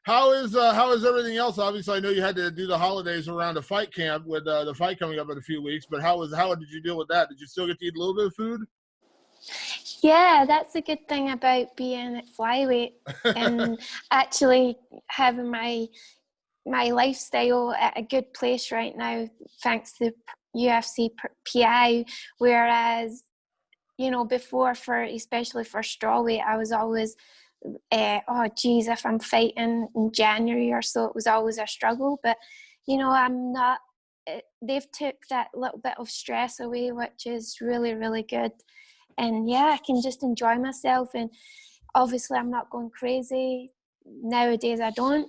How is everything else? Obviously, I know you had to do the holidays around the fight camp with the fight coming up in a few weeks. But how did you deal with that? Did you still get to eat a little bit of food? Yeah, that's a good thing about being at flyweight and actually having my lifestyle at a good place right now, thanks to UFC PI. Whereas, before, especially for strawweight, I was always, oh geez, if I'm fighting in January or so, it was always a struggle. But I'm not. They've took that little bit of stress away, which is really, really good. And yeah, I can just enjoy myself. And obviously, I'm not going crazy. Nowadays, I don't.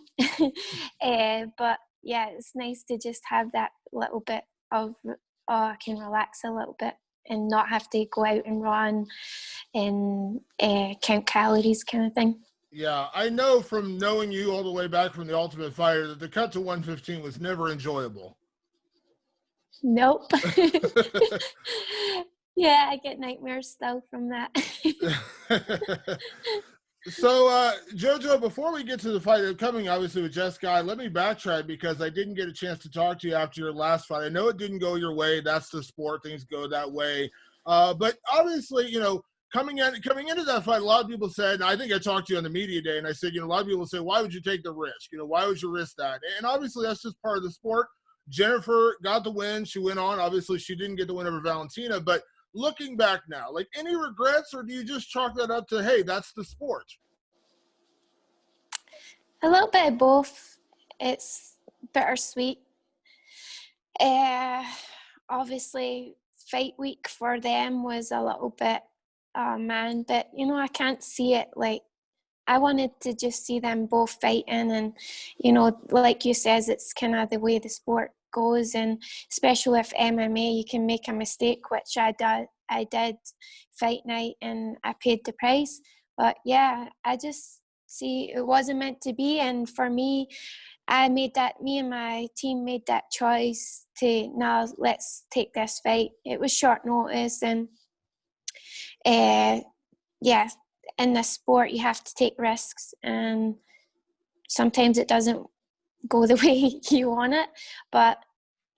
But yeah, it's nice to just have that little bit of, I can relax a little bit and not have to go out and run and count calories kind of thing. Yeah, I know from knowing you all the way back from The Ultimate Fighter that the cut to 115 was never enjoyable. Nope. Yeah, I get nightmares still from that. So, Jojo, before we get to the fight coming, obviously, with Jessica, let me backtrack because I didn't get a chance to talk to you after your last fight. I know it didn't go your way. That's the sport. Things go that way. But obviously, coming into that fight, a lot of people said, and I think I talked to you on the media day, and I said, a lot of people say, why would you take the risk? Why would you risk that? And obviously, that's just part of the sport. Jennifer got the win. She went on. Obviously, she didn't get the win over Valentina, but looking back now, like, any regrets, or do you just chalk that up to, hey, that's the sport? A little bit of both. It's bittersweet. Obviously, fight week for them was a little bit, oh man, but I can't see it. Like, I wanted to just see them both fighting, and like you says, it's kind of the way the sport goes, and especially with MMA, you can make a mistake, which I did fight night, and I paid the price. But yeah, I just see it wasn't meant to be, and for me, me and my team made that choice to, now let's take this fight. It was short notice, and yeah, in this sport you have to take risks, and sometimes it doesn't go the way you want it. But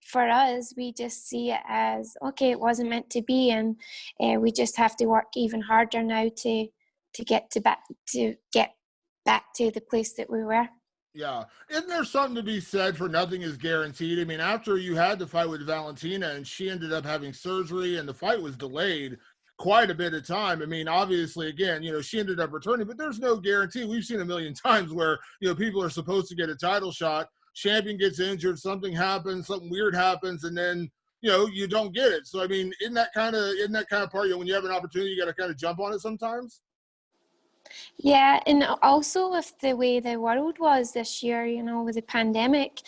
for us, we just see it as, okay, it wasn't meant to be, and we just have to work even harder now to get back to the place that we were. Yeah. Isn't there something to be said for nothing is guaranteed? I mean, after you had the fight with Valentina and she ended up having surgery and the fight was delayed quite a bit of time. I mean, obviously, again, she ended up returning, but there's no guarantee. We've seen a million times where, people are supposed to get a title shot, champion gets injured, something happens, something weird happens, and then, you don't get it. So, I mean, in that kind of part, when you have an opportunity, you got to kind of jump on it sometimes. Yeah, and also with the way the world was this year, with the pandemic,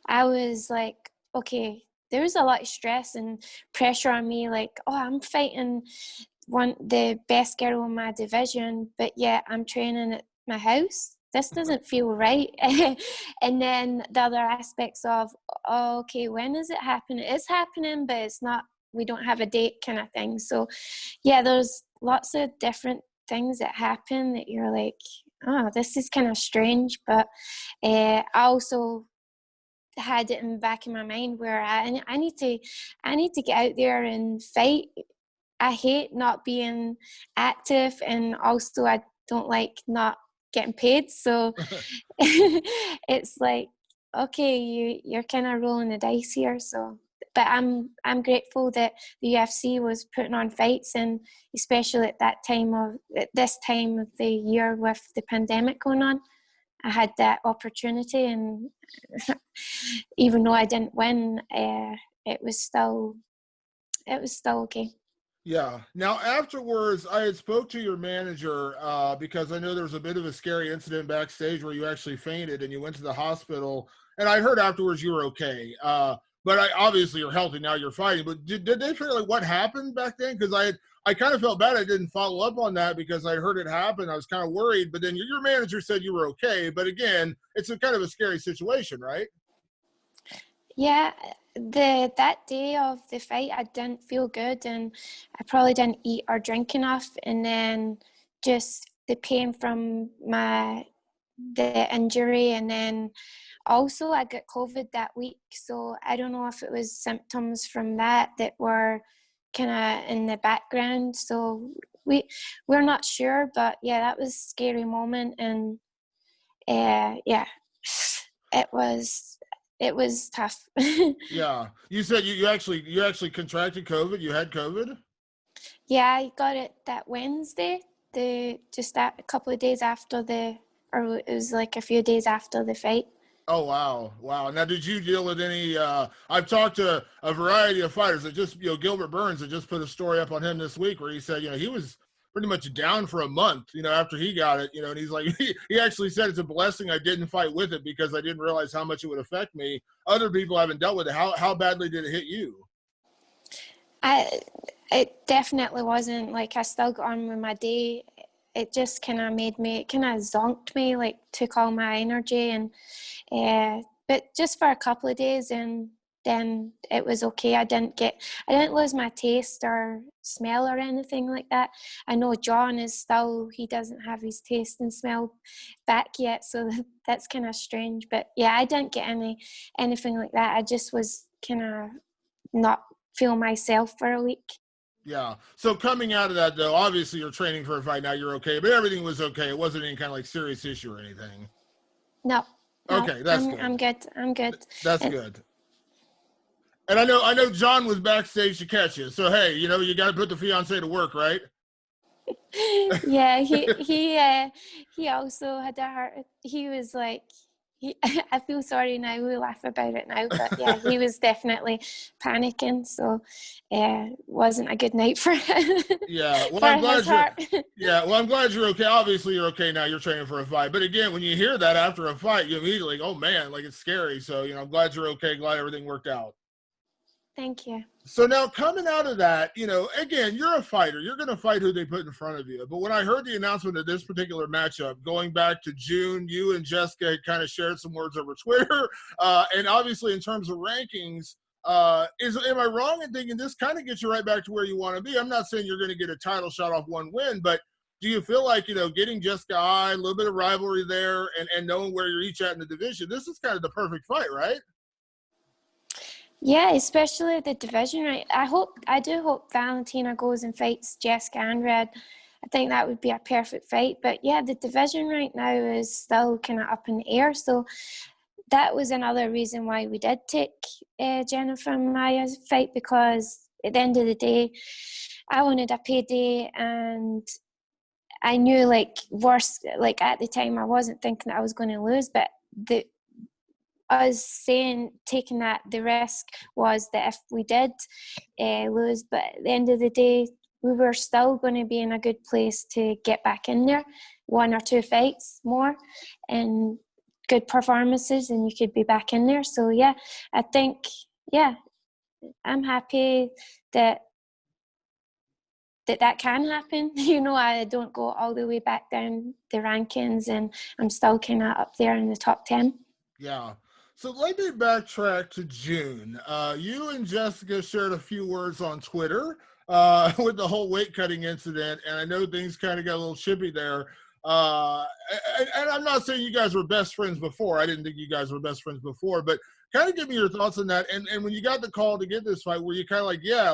I was like, okay, there was a lot of stress and pressure on me, like, oh, I'm fighting the best girl in my division, but yet I'm training at my house. This doesn't feel right. And then the other aspects of, oh, okay, when is it happening? It's happening, but it's not, we don't have a date kind of thing. So yeah, there's lots of different things that happen that you're like, oh, this is kind of strange. But I also had it in the back of my mind where I need to get out there and fight. I hate not being active, and also I don't like not getting paid. So it's like, okay, you're kind of rolling the dice here. So, but I'm grateful that the UFC was putting on fights, and especially at this time of the year with the pandemic going on, I had that opportunity, and even though I didn't win, it was still okay. Yeah. Now, afterwards, I had spoke to your manager because I know there was a bit of a scary incident backstage where you actually fainted and you went to the hospital. And I heard afterwards you were okay. But obviously you're healthy now. You're fighting. But did they figure like what happened back then? Because I kind of felt bad I didn't follow up on that because I heard it happen. I was kind of worried. But then your manager said you were okay. But again, it's a kind of a scary situation, right? Yeah, that day of the fight, I didn't feel good, and I probably didn't eat or drink enough, and then just the pain from the injury, and then also I got COVID that week, so I don't know if it was symptoms from that were kind of in the background, so we're not sure, but yeah, that was a scary moment, and yeah, it was tough. Yeah. You said you actually contracted COVID. You had COVID? Yeah, I got it that Wednesday, just that a couple of days after or it was like a few days after the fight. Oh, wow. Wow. Now, did you deal with any, I've talked to a variety of fighters that just, Gilbert Burns had just put a story up on him this week where he said, he was pretty much down for a month, after he got it, and he's like, he actually said it's a blessing I didn't fight with it because I didn't realize how much it would affect me. Other people haven't dealt with it. How badly did it hit you? It definitely wasn't like I still got on with my day. It just kind of zonked me, like took all my energy, and but just for a couple of days, and then it was okay. I didn't lose my taste or smell or anything like that. I know John he doesn't have his taste and smell back yet, so that's kind of strange. But yeah, I didn't get anything like that. I just was kind of not feel myself for a week. Yeah. So coming out of that, though, obviously you're training for a fight now. You're okay, but everything was okay. It wasn't any kind of like serious issue or anything. No. Okay, that's good. I'm good. That's good. And I know John was backstage to catch you. So hey, you got to put the fiance to work, right? Yeah, he also had a heart. He was like, I feel sorry now. We laugh about it now, but yeah, he was definitely panicking. So, wasn't a good night for him. Yeah, well, I'm glad you're okay. Obviously, you're okay now. You're training for a fight, but again, when you hear that after a fight, you immediately, oh man, like it's scary. So, I'm glad you're okay. Glad everything worked out. Thank you. So now coming out of that, again, you're a fighter. You're going to fight who they put in front of you. But when I heard the announcement of this particular matchup, going back to June, you and Jessica had kind of shared some words over Twitter. And obviously in terms of rankings, am I wrong in thinking this kind of gets you right back to where you want to be? I'm not saying you're going to get a title shot off one win, but do you feel like, getting Jessica a little bit of rivalry there and knowing where you're each at in the division, this is kind of the perfect fight, right? Yeah, especially the division, right? I do hope Valentina goes and fights Jessica and Red. I think that would be a perfect fight. But yeah, the division right now is still kind of up in the air. So that was another reason why we did take Jennifer Maia's fight, because at the end of the day, I wanted a payday, and I knew at the time I wasn't thinking that I was going to lose, but taking the risk was that if we did lose, but at the end of the day, we were still going to be in a good place to get back in there, 1 or 2 fights more, and good performances, and you could be back in there. So yeah, I think, yeah, I'm happy that can happen. I don't go all the way back down the rankings, and I'm still kind of up there in the top 10. Yeah. So let me backtrack to June. You and Jessica shared a few words on Twitter with the whole weight cutting incident, and I know things kind of got a little chippy there. And I'm not saying you guys were best friends before. I didn't think you guys were best friends before, but kind of give me your thoughts on that. And when you got the call to get this fight, were you kind of like, yeah,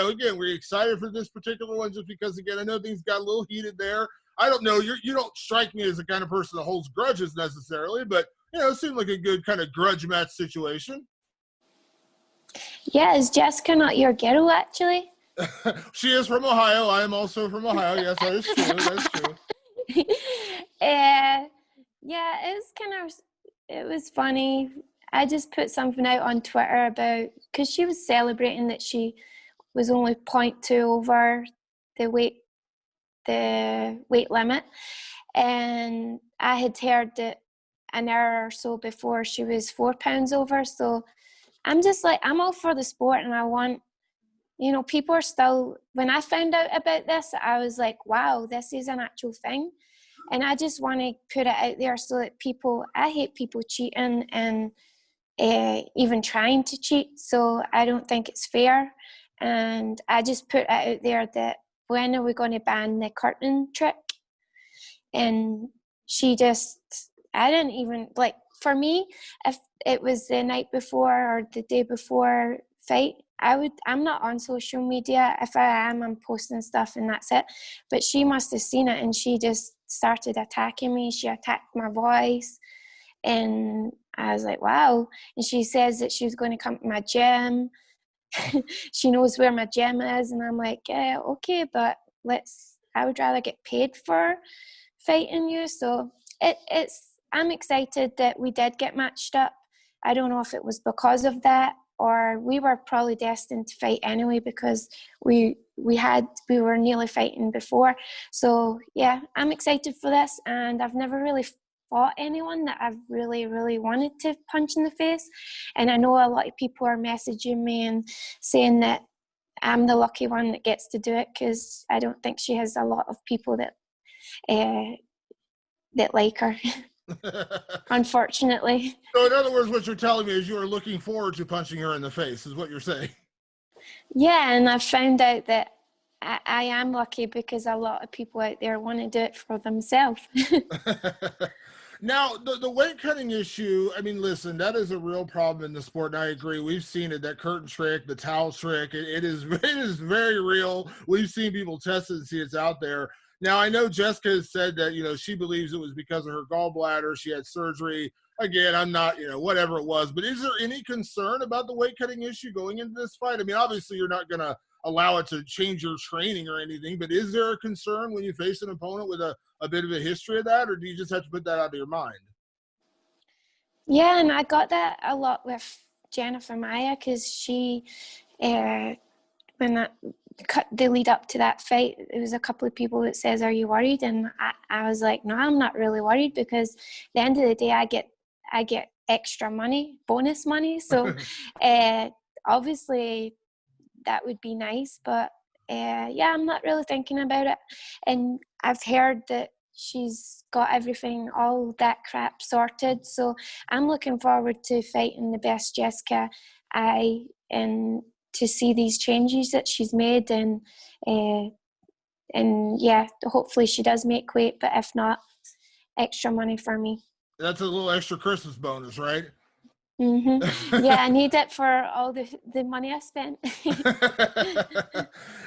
again, were you excited for this particular one just because, again, I know things got a little heated there. I don't know. You don't strike me as the kind of person that holds grudges necessarily, but it seemed like a good kind of grudge match situation. Yeah, is Jessica not your girl, actually? She is from Ohio. I am also from Ohio. Yes, that is true. That's true. Yeah, it was funny. I just put something out on Twitter because she was celebrating that she was only 0.2 over the weight limit, and I had heard that an hour or so before she was 4 pounds over. So I'm just like, I'm all for the sport, and I want, people are still, when I found out about this, I was like, wow, this is an actual thing. And I just want to put it out there so that I hate people cheating and even trying to cheat. So I don't think it's fair. And I just put it out there that when are we going to ban the curtain trick? And she just I didn't even, like, for me, if it was the night before or the day before fight, I'm not on social media. If I am, I'm posting stuff and that's it. But she must have seen it, and she just started attacking me. She attacked my voice, and I was like, wow. And she says that she was going to come to my gym. She knows where my gym is, and I'm like, yeah, okay, but I would rather get paid for fighting you. So I'm excited that we did get matched up. I don't know if it was because of that, or we were probably destined to fight anyway, because we were nearly fighting before. So yeah, I'm excited for this, and I've never really fought anyone that I've really, really wanted to punch in the face. And I know a lot of people are messaging me and saying that I'm the lucky one that gets to do it, because I don't think she has a lot of people that like her. Unfortunately. So in other words, what you're telling me is you are looking forward to punching her in the face, is what you're saying. Yeah, and I've found out that I am lucky, because a lot of people out there want to do it for themselves. Now, the weight cutting issue, I mean, listen, that is a real problem in the sport, and I agree. We've seen it, that curtain trick, the towel trick. It is very real. We've seen people test it and see it's out there. Now, I know Jessica has said that, she believes it was because of her gallbladder. She had surgery. Again, I'm not, whatever it was. But is there any concern about the weight cutting issue going into this fight? I mean, obviously, you're not going to allow it to change your training or anything, but is there a concern when you face an opponent with a bit of a history of that, or do you just have to put that out of your mind? Yeah, and I got that a lot with Jennifer Maia, because she, when that cut the lead up to that fight, there was a couple of people that says, "Are you worried?" And I was like, "No, I'm not really worried, because at the end of the day, I get extra money, bonus money. So obviously that would be nice, but yeah, I'm not really thinking about it." And I've heard that she's got everything, all that crap sorted. So I'm looking forward to fighting the best Jessica and to see these changes that she's made, and yeah, hopefully she does make weight, but if not, extra money for me. That's a little extra Christmas bonus, right? Mm-hmm. Yeah, I need it for all the money I spent.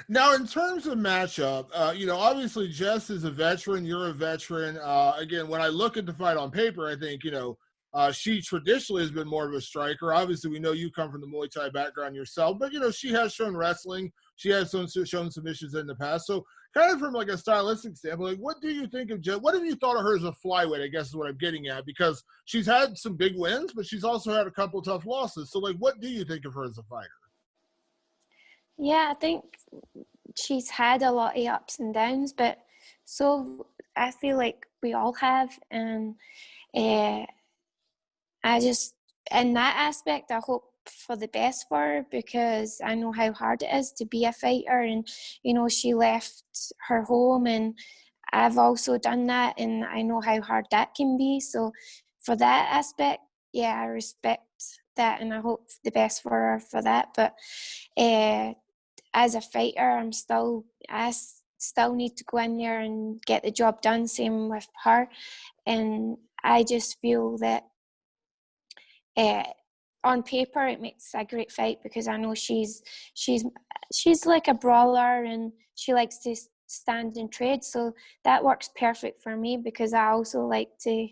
Now, in terms of matchup, obviously Jess is a veteran. You're a veteran. Again, when I look at the fight on paper, I think, she traditionally has been more of a striker. Obviously, we know you come from the Muay Thai background yourself, but, she has shown wrestling. She has shown submissions in the past. So kind of from like a stylistic standpoint, like, what do you think of Jess? What have you thought of her as a flyweight, I guess is what I'm getting at, because she's had some big wins, but she's also had a couple tough losses. So, like, what do you think of her as a fighter? Yeah, I think she's had a lot of ups and downs, but so I feel like we all have. And I just, in that aspect, I hope for the best for her, because I know how hard it is to be a fighter. And, she left her home, and I've also done that, and I know how hard that can be. So for that aspect, yeah, I respect that, and I hope the best for her for that. But as a fighter, I still need to go in there and get the job done. Same with her. And I just feel that on paper it makes a great fight, because I know she's like a brawler, and she likes to stand and trade. So that works perfect for me, because I also like to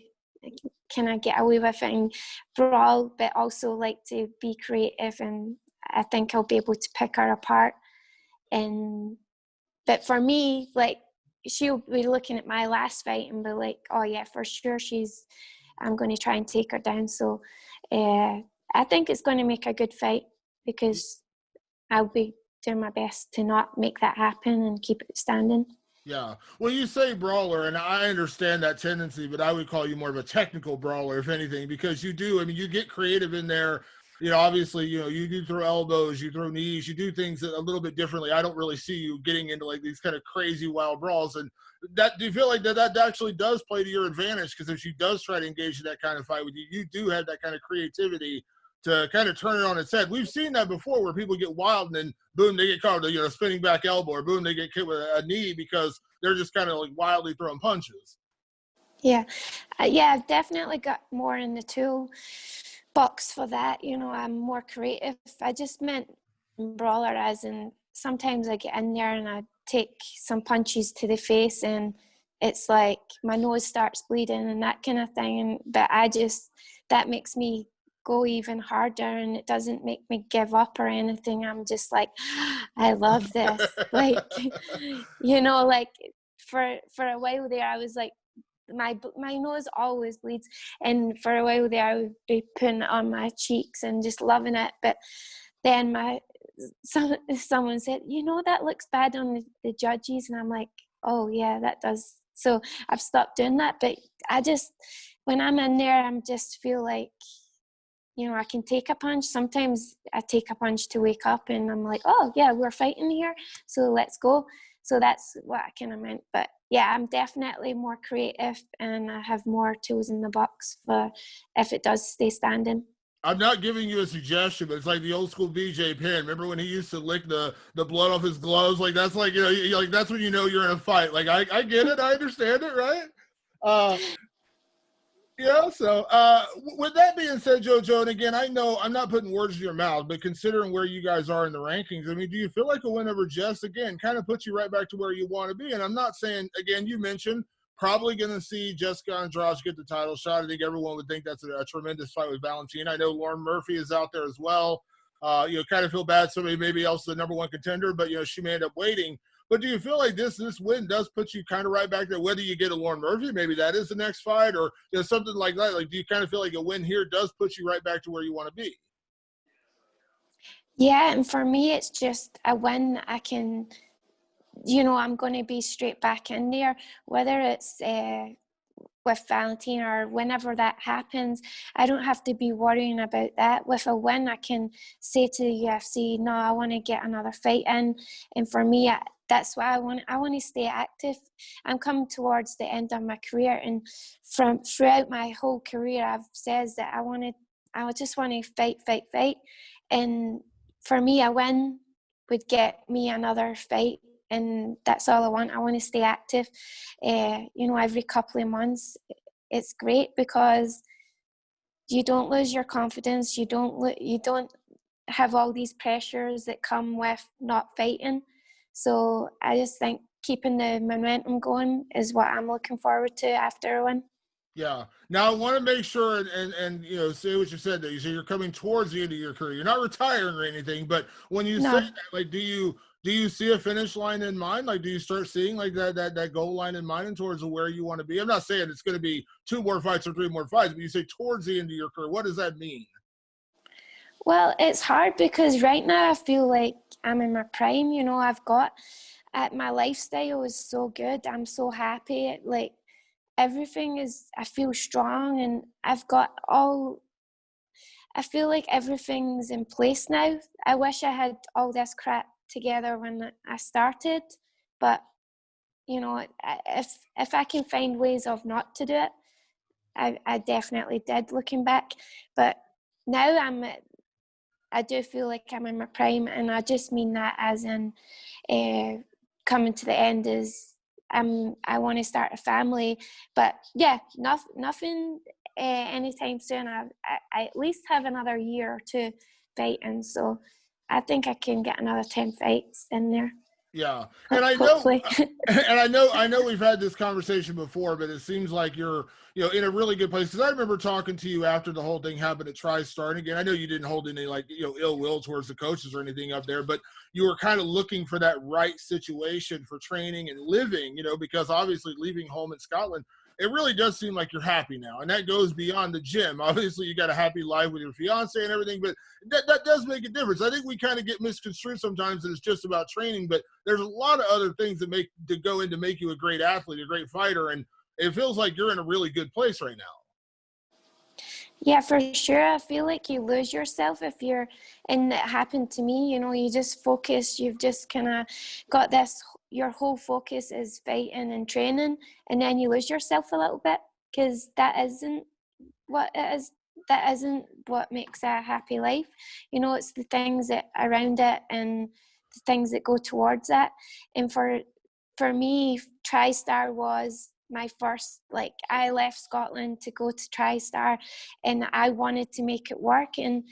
kind of get away with it and brawl, but also like to be creative, and I think I'll be able to pick her apart. But for me, like, she'll be looking at my last fight and be like, "Oh yeah, for sure I'm going to try and take her down." So I think it's going to make a good fight, because I'll be doing my best to not make that happen and keep it standing. Yeah. Well, you say brawler, and I understand that tendency, but I would call you more of a technical brawler, if anything, because you do, I mean, you get creative in there. Obviously, you do throw elbows, you throw knees, you do things a little bit differently. I don't really see you getting into like these kind of crazy wild brawls. And do you feel like that actually does play to your advantage? Because if she does try to engage in that kind of fight with you, you do have that kind of creativity to kind of turn it on its head. We've seen that before, where people get wild and then boom, they get caught with a spinning back elbow, or boom, they get hit with a knee, because they're just kind of like wildly throwing punches. Yeah. Yeah, I've definitely got more in the tool box for that. You know, I'm more creative. I just meant brawler as in sometimes I get in there and I take some punches to the face and it's like my nose starts bleeding and that kind of thing. But that makes me go even harder and it doesn't make me give up or anything. I'm just like, I love this. Like, you know, like for a while there, I was like, my nose always bleeds, and for a while there I would be putting it on my cheeks and just loving it. But then someone said, you know, that looks bad on the judges, and I'm like, oh yeah, that does. So I've stopped doing that. But I just, when I'm in there, I'm just feel like, you know, I can take a punch. Sometimes I take a punch to wake up and I'm like, oh yeah, we're fighting here, so let's go. So that's what I kind of meant. But yeah, I'm definitely more creative and I have more tools in the box for if it does stay standing. I'm not giving you a suggestion, but it's like the old school BJ Penn. Remember when he used to lick the blood off his gloves? Like that's like, you know, like that's when you know you're in a fight. Like I get it, I understand it, right? Uh, Yeah, so with that being said, JoJo, and again, I know I'm not putting words in your mouth, but considering where you guys are in the rankings, I mean, do you feel like a win over Jess, again, kind of puts you right back to where you want to be? And I'm not saying, again, you mentioned probably going to see Jessica Andrade get the title shot. I think everyone would think that's a tremendous fight with Valentina. I know Lauren Murphy is out there as well. You know, kind of feel bad somebody maybe else the number one contender, but, you know, she may end up waiting. But do you feel like this win does put you kind of right back there, whether you get a Lauren Murphy, maybe that is the next fight, or, you know, something like that? Like, do you kind of feel like a win here does put you right back to where you want to be? Yeah, and for me, it's just a win. I can, you know, I'm going to be straight back in there, whether it's with Valentina or whenever that happens. I don't have to be worrying about that. With a win, I can say to the UFC, no, I want to get another fight in. And for me, that's what I want. I want to stay active. I'm coming towards the end of my career, and from throughout my whole career, I've said that I just want to fight. And for me, a win would get me another fight, and that's all I want. I want to stay active. You know, every couple of months, it's great because you don't lose your confidence. You don't have all these pressures that come with not fighting. So I just think keeping the momentum going is what I'm looking forward to after a win. Yeah. Now I want to make sure and you know, say what you said there. You say you're coming towards the end of your career. You're not retiring or anything, but when you say No. that, like, do you see a finish line in mind? Like, do you start seeing like that goal line in mind and towards where you want to be? I'm not saying it's going to be 2 more fights or 3 more fights, but you say towards the end of your career. What does that mean? Well, it's hard because right now I feel like I'm in my prime. You know, my lifestyle is so good. I'm so happy. Like everything is, I feel strong and I feel like everything's in place now. I wish I had all this crap together when I started, but you know, if I can find ways of not to do it, I definitely did looking back. But now I do feel like I'm in my prime, and I just mean that as in coming to the end is I want to start a family. But yeah, nothing anytime soon. I at least have another year or two fighting, so I think I can get another 10 fights in there. Yeah. And I know Hopefully. and I know we've had this conversation before, but it seems like you're, you know, in a really good place. Because I remember talking to you after the whole thing happened at Tristar. And again, I know you didn't hold any, like, you know, ill will towards the coaches or anything up there, but you were kind of looking for that right situation for training and living, you know, because obviously leaving home in Scotland, it really does seem like you're happy now. And that goes beyond the gym. Obviously, you got a happy life with your fiance and everything, but that does make a difference. I think we kind of get misconstrued sometimes that it's just about training, but there's a lot of other things that go in to make you a great athlete, a great fighter, and it feels like you're in a really good place right now. Yeah, for sure. I feel like you lose yourself if you're, and it happened to me, you know, you just focus, you've just kind of got this, your whole focus is fighting and training, and then you lose yourself a little bit because what it is, that isn't what makes a happy life. You know, it's the things that around it and the things that go towards it. And for me, TriStar was my first, like, I left Scotland to go to Tristar, and I wanted to make it work. And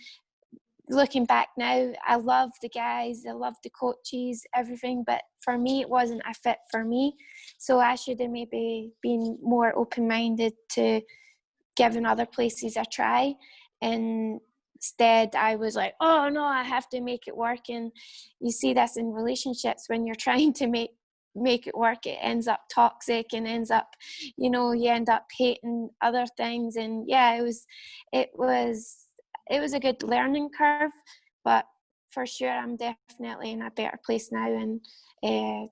looking back now, I love the guys, I love the coaches, everything, but for me, it wasn't a fit for me. So I should have maybe been more open-minded to giving other places a try. And instead, I was like, oh no, I have to make it work. And you see this in relationships, when you're trying to make it work, it ends up toxic and ends up, you know, you end up hating other things. And yeah, it was a good learning curve, but for sure I'm definitely in a better place now. And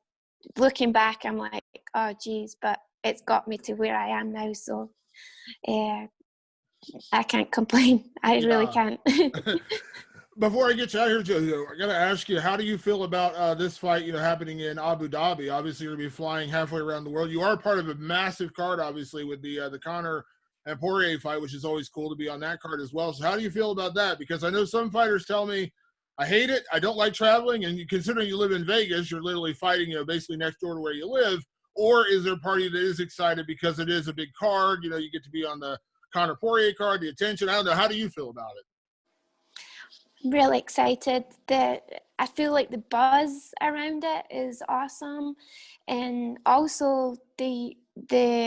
looking back, I'm like, oh geez, but it's got me to where I am now. So I can't complain. I really can't. Before I get you out here, Joe, I got to ask you, how do you feel about this fight, happening in Abu Dhabi? Obviously, you're going to be flying halfway around the world. You are part of a massive card, obviously, with the Conor and Poirier fight, which is always cool to be on that card as well. So how do you feel about that? Because I know some fighters tell me, I hate it, I don't like traveling, and considering you live in Vegas, you're literally fighting, basically next door to where you live. Or is there a party that is excited because it is a big card, you get to be on the Conor Poirier card, the attention? I don't know. How do you feel about it? Really excited. I feel like the buzz around it is awesome. And also the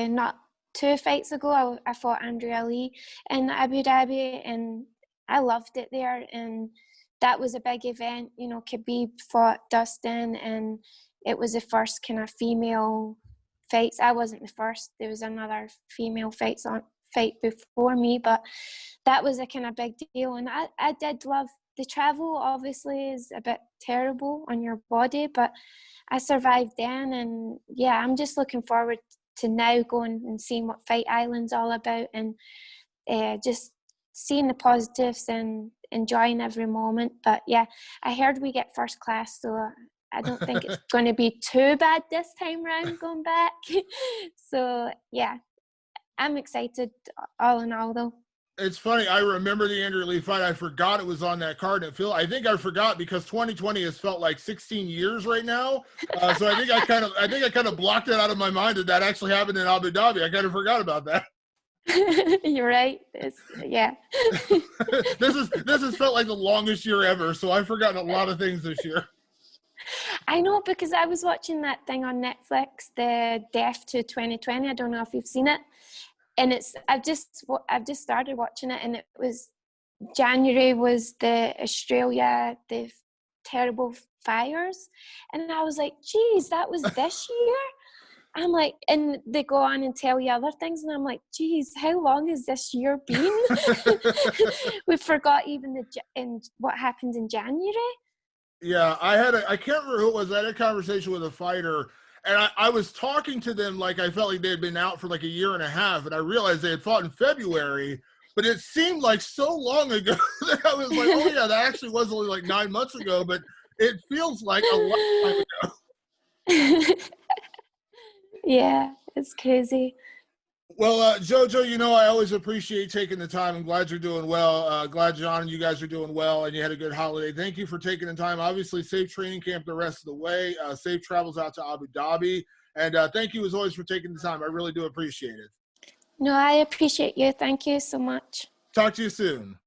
not 2 fights ago, I fought Andrew Ali in Abu Dhabi, and I loved it there. And that was a big event. Khabib fought Dustin, and it was the first kind of female fights. I wasn't the first. There was another female fight before me, but that was a kind of big deal. And I did love the travel. Obviously is a bit terrible on your body, but I survived then. And yeah, I'm just looking forward to now going and seeing what Fight Island's all about, and just seeing the positives and enjoying every moment. But yeah, I heard we get first class, so I don't think it's going to be too bad this time round going back. So yeah, I'm excited all in all, though. It's funny. I remember the Andrew Lee fight. I forgot it was on that card. And I think I forgot because 2020 has felt like 16 years right now. So I think I kind of blocked it out of my mind that actually happened in Abu Dhabi. I kind of forgot about that. You're right. Yeah. This has felt like the longest year ever. So I've forgotten a lot of things this year. I know, because I was watching that thing on Netflix, the Death to 2020. I don't know if you've seen it. And I've just started watching it, and it was January was the terrible fires, and I was like, geez, that was this year. I'm like, and they go on and tell you other things, and I'm like, geez, how long has this year been? We forgot even what happened in January. Yeah, I can't remember who it was. I had a conversation with a fighter, and I was talking to them like I felt like they had been out for like a year and a half, and I realized they had fought in February, but it seemed like so long ago that I was like, oh yeah, that actually was only like 9 months ago, but it feels like a long time ago. Yeah, it's crazy. Well, Jojo, I always appreciate taking the time. I'm glad you're doing well. Glad John and you guys are doing well, and you had a good holiday. Thank you for taking the time. Obviously, safe training camp the rest of the way. Safe travels out to Abu Dhabi. And thank you, as always, for taking the time. I really do appreciate it. No, I appreciate you. Thank you so much. Talk to you soon.